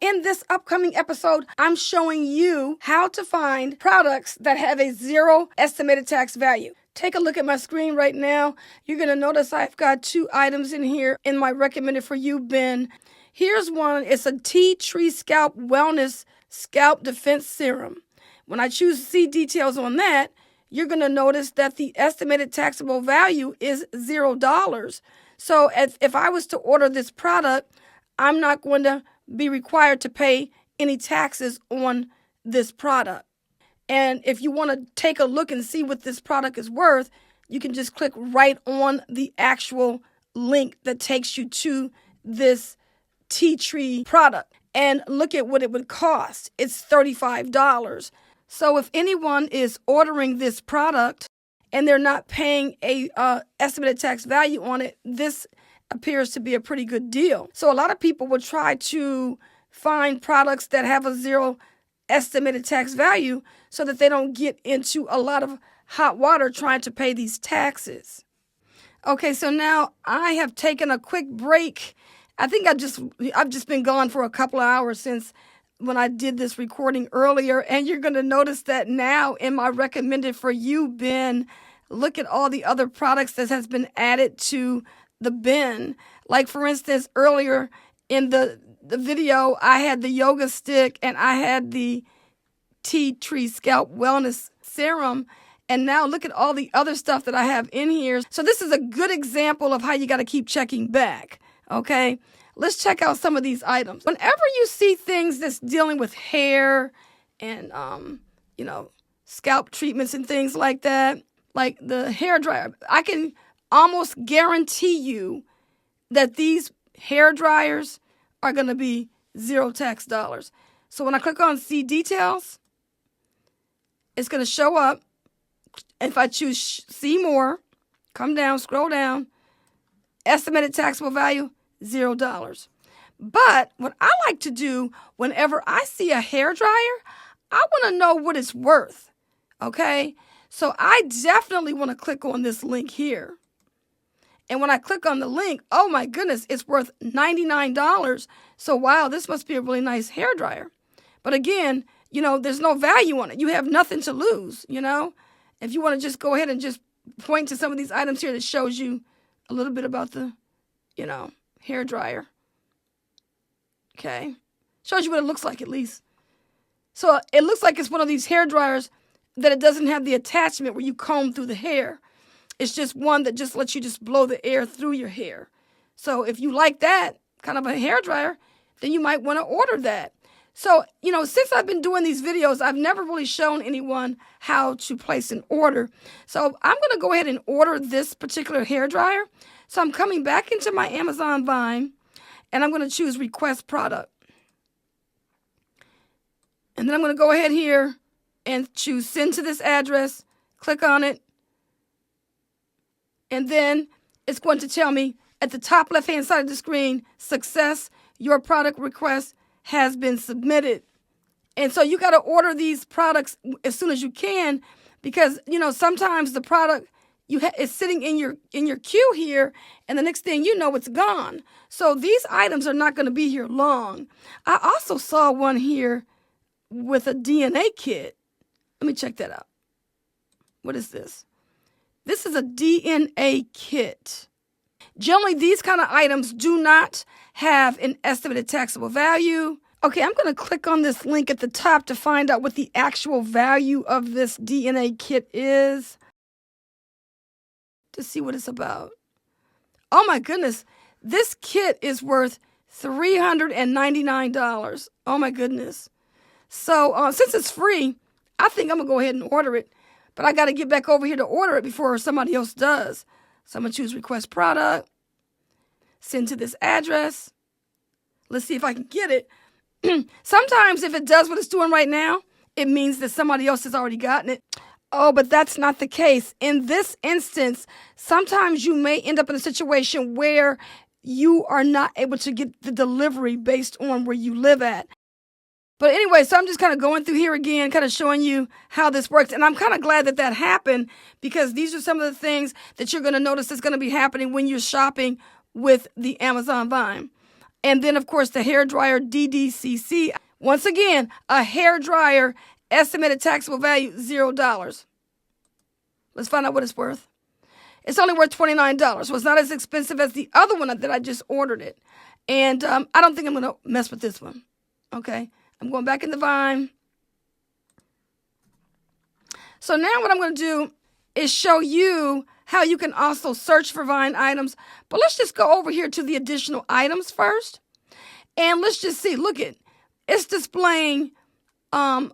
In this upcoming episode, I'm showing you how to find products that have a zero estimated tax value. Take a look at my screen right now. You're going to notice I've got 2 items in here in my recommended for you bin. Here's one. It's a Tea Tree Scalp Wellness Scalp Defense Serum. When I choose to see details on that, you're going to notice that the estimated taxable value is $0. So if I was to order this product, I'm not going to be required to pay any taxes on this product. And if you want to take a look and see what this product is worth, you can just click right on the actual link that takes you to this tea tree product and look at what it would cost. It's $35. So if anyone is ordering this product and they're not paying a estimated tax value on it, this appears to be a pretty good deal. So a lot of people will try to find products that have a zero estimated tax value so that they don't get into a lot of hot water trying to pay these taxes. Okay, so now I have taken a quick break. I think I've just been gone for a couple of hours since when I did this recording earlier, and you're going to notice that now in my recommended for you bin, look at all the other products that has been added to the bin. Like for instance, earlier in the video, I had the yoga stick and I had the Tea Tree Scalp Wellness Serum. And now look at all the other stuff that I have in here. So this is a good example of how you got to keep checking back. Okay, let's check out some of these items. Whenever you see things that's dealing with hair and, scalp treatments and things like that, like the hair dryer, I can almost guarantee you that these hair dryers are going to be zero tax dollars. So when I click on see details, it's going to show up. If I choose see more, come down, scroll down, estimated taxable value, $0. But what I like to do whenever I see a hair dryer, I want to know what it's worth. Okay? So I definitely want to click on this link here. And when I click on the link, oh my goodness, it's worth $99. So wow, this must be a really nice hair dryer. But again, there's no value on it. You have nothing to lose, If you want to just go ahead and just point to some of these items here that shows you a little bit about the, hair dryer. Okay. Shows you what it looks like at least. So it looks like it's one of these hair dryers that it doesn't have the attachment where you comb through the hair. It's just one that just lets you just blow the air through your hair. So if you like that kind of a hair dryer, then you might want to order that. So, since I've been doing these videos, I've never really shown anyone how to place an order. So I'm going to go ahead and order this particular hair dryer. So I'm coming back into my Amazon Vine, and I'm going to choose request product. And then I'm going to go ahead here and choose send to this address, click on it. And then it's going to tell me at the top left-hand side of the screen, success, your product request has been submitted. And so you got to order these products as soon as you can because, sometimes the product is sitting in your queue here and the next thing you know, it's gone. So these items are not going to be here long. I also saw one here with a DNA kit. Let me check that out. What is this? This is a DNA kit. Generally, these kind of items do not have an estimated taxable value. Okay, I'm going to click on this link at the top to find out what the actual value of this DNA kit is. To see what it's about. Oh my goodness, this kit is worth $399. Oh my goodness. So since it's free, I think I'm going to go ahead and order it. But I got to get back over here to order it before somebody else does. So I'm going to choose request product. Send to this address. Let's see if I can get it. Sometimes if it does what it's doing right now, it means that somebody else has already gotten it. Oh, but that's not the case. In this instance, sometimes you may end up in a situation where you are not able to get the delivery based on where you live at. But anyway, so I'm just kind of going through here again, kind of showing you how this works. And I'm kind of glad that that happened because these are some of the things that you're going to notice that's going to be happening when you're shopping with the Amazon Vine. And then, of course, the hair dryer DDCC. Once again, a hair dryer, estimated taxable value, $0. Let's find out what it's worth. It's only worth $29, so it's not as expensive as the other one that I just ordered it. And I don't think I'm going to mess with this one. Okay, I'm going back in the Vine. So now what I'm going to do is show you how you can also search for Vine items. But let's just go over here to the additional items first. And let's just see, look at, it's displaying 1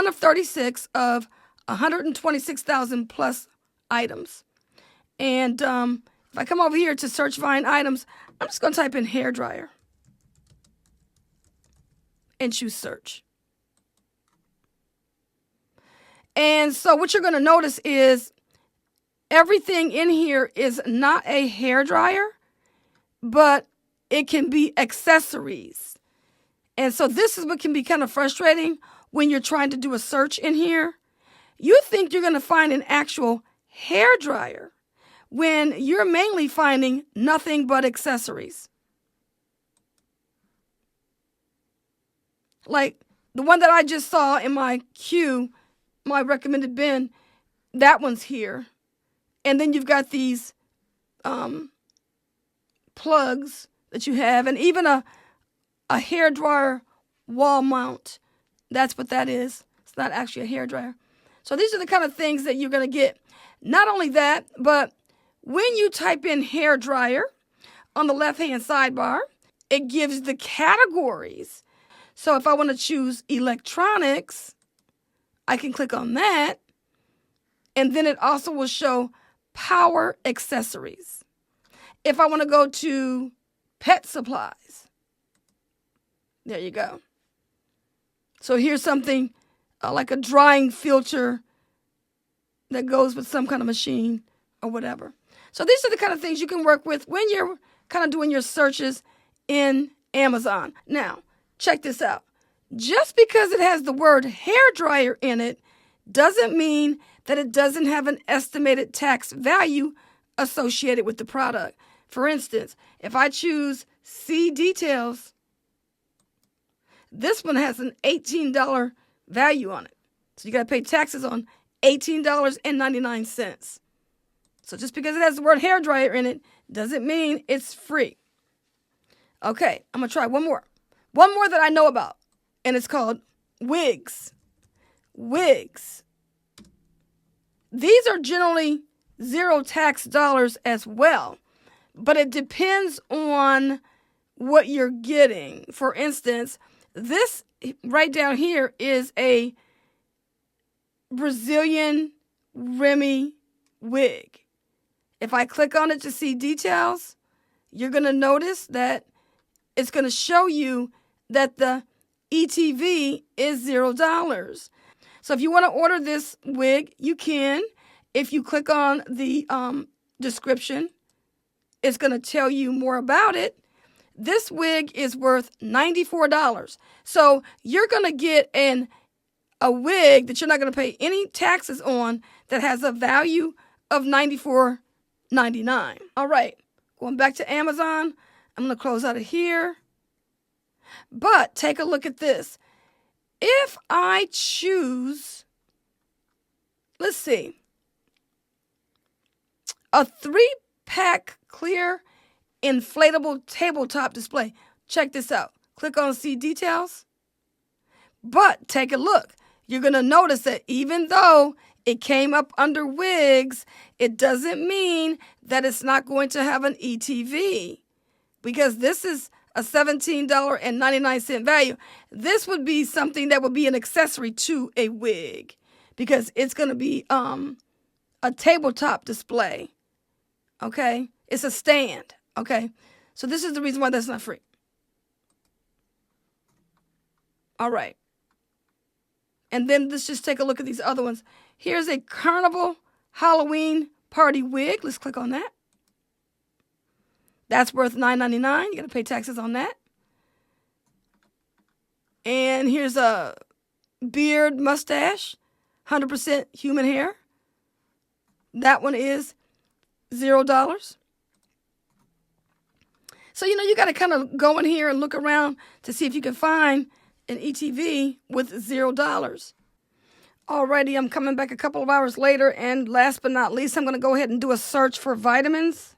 of 36 of 126,000 plus items. And if I come over here to search Vine items, I'm just going to type in hair dryer and choose search. And so what you're going to notice is everything in here is not a hair dryer, but it can be accessories. And so this is what can be kind of frustrating when you're trying to do a search in here. You think you're going to find an actual hair dryer when you're mainly finding nothing but accessories. Like the one that I just saw in my queue, my recommended bin, that one's here. And then you've got these plugs that you have, and even a hair dryer wall mount. That's what that is. It's not actually a hair dryer. So these are the kind of things that you're going to get. Not only that, but when you type in hair dryer on the left-hand sidebar, it gives the categories. So if I want to choose electronics, I can click on that. And then it also will show power accessories. If I want to go to pet supplies, there you go. So here's something like a drying filter that goes with some kind of machine or whatever. So these are the kind of things you can work with when you're kind of doing your searches in Amazon. Now, check this out. Just because it has the word hair dryer in it doesn't mean that it doesn't have an estimated tax value associated with the product. For instance, if I choose see details, this one has an $18 value on it. So you got to pay taxes on $18.99. So just because it has the word hair dryer in it doesn't mean it's free. Okay, I'm going to try one more. One more that I know about, and it's called wigs. Wigs. These are generally zero tax dollars as well, but it depends on what you're getting. For instance, this right down here is a Brazilian Remy wig. If I click on it to see details, you're going to notice that it's going to show you that the ETV is $0. So if you want to order this wig, you can. If you click on the description, it's going to tell you more about it. This wig is worth $94. So you're going to get a wig that you're not going to pay any taxes on that has a value of $94.99. All right, going back to Amazon, I'm going to close out of here. But take a look at this. If I choose, let's see, a 3-pack clear inflatable tabletop display. Check this out. Click on see details. But take a look. You're going to notice that even though it came up under wigs, it doesn't mean that it's not going to have an ETV, because this is a $17.99 value. This would be something that would be an accessory to a wig, because it's going to be a tabletop display. Okay? It's a stand. Okay? So this is the reason why that's not free. All right. And then let's just take a look at these other ones. Here's a Carnival Halloween party wig. Let's click on that. That's worth $9.99. You got to pay taxes on that. And here's a beard mustache, 100% human hair. That one is $0. So, you got to kind of go in here and look around to see if you can find an ETV with $0. Alrighty, I'm coming back a couple of hours later, and last but not least, I'm going to go ahead and do a search for vitamins.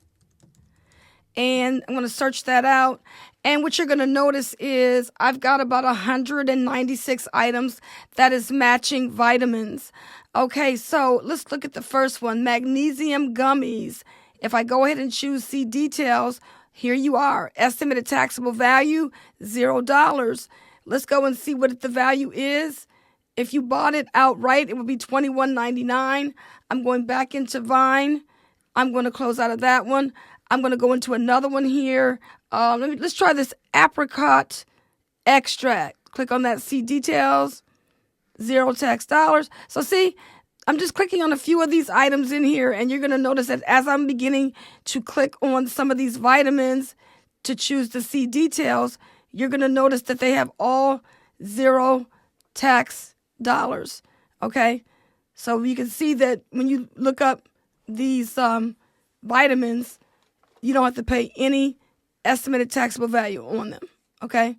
And I'm going to search that out. And what you're going to notice is I've got about 196 items that is matching vitamins. Okay, so let's look at the first one, magnesium gummies. If I go ahead and choose see details, here you are. Estimated taxable value, $0. Let's go and see what the value is. If you bought it outright, it would be $21.99. I'm going back into Vine. I'm going to close out of that one. I'm going to go into another one here. Let's try this apricot extract. Click on that, see details, $0 tax dollars. So see, I'm just clicking on a few of these items in here, and you're going to notice that as I'm beginning to click on some of these vitamins to choose to see details, you're going to notice that they have all $0 tax dollars. Okay, so you can see that when you look up these vitamins, you don't have to pay any estimated taxable value on them. Okay.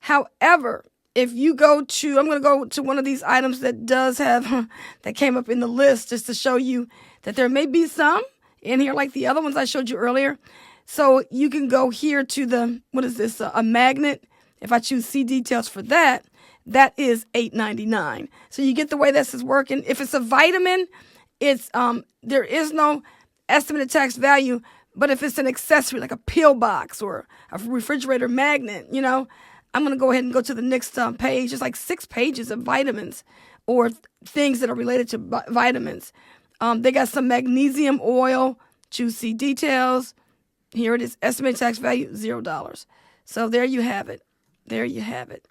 However, if you go to, I'm going to go to one of these items that does have, that came up in the list just to show you that there may be some in here like the other ones I showed you earlier. So you can go here to the, what is this, a magnet. If I choose see details for that, that is $8.99. So you get the way this is working. If it's a vitamin, it's there is no estimated tax value. But if it's an accessory like a pill box or a refrigerator magnet, I'm going to go ahead and go to the next page. It's like 6 pages of vitamins or things that are related to vitamins. They got some magnesium oil, choose see details. Here it is, estimated tax value, $0. So there you have it. There you have it.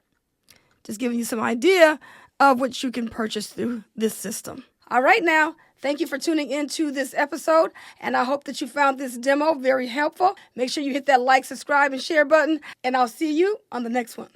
Just giving you some idea of what you can purchase through this system. All right now. Thank you for tuning into this episode, and I hope that you found this demo very helpful. Make sure you hit that like, subscribe, and share button, and I'll see you on the next one.